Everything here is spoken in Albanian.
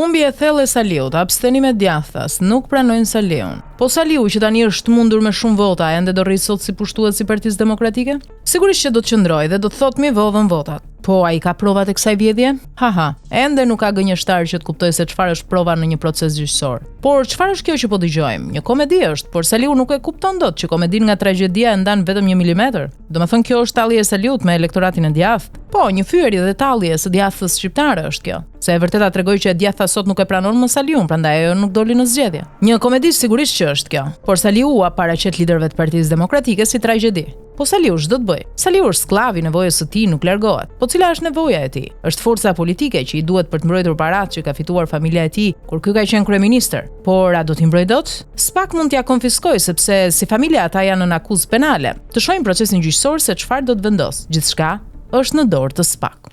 Humbje e thellë e Saliut, abstenime djathtas, nuk pranojnë Saliun. Po Saliu, që tani është mundur me shumë vota, ende do rritë sot si pushtuesi i Partisë Demokratike? Sigurisht që do të qëndrojë dhe do të thotë mi vodhën votat. Po ai ka provat e kësaj vjedhje? Haha, ende nuk ka gënjeshtar që të kuptojë se çfarë është prova në një proces gjyqësor. Por çfarë është kjo që po dëgjojmë? Një komedi është, por Saliu nuk e kupton dot që komedin nga tragjedia e ndan vetëm 1 milimetër. Domethënë kjo është tallje e Saliut me elektoratin e djathtë. Po, një fyerje dhe tallje së djathtës shqiptare është kjo. Se e vërteta tregoj që e djathta sot nuk e pranon më Saliun, prandaj ajo nuk doli në zgjedhje. Një komedi sigurisht që është kjo, por Saliu u paraqet liderëve të Partisë Demokratike si tragjedi. Po Saliu ç'do të bëj? Saliu është skllav i nevojës së tij, nuk largohet. Po cila është nevoja e tij? Është forca politike që i duhet për të mbrojtur paratë që ka fituar familja e tij kur ky ka qenë kryeministër. Por a do t'i mbrojë dot? SPAK mund t'ia konfiskojë sepse si familja ata janë në akuzë penale. Të shohim procesin gjyqësor se çfarë do të vendos. Gjithçka është në dorë të SPAK.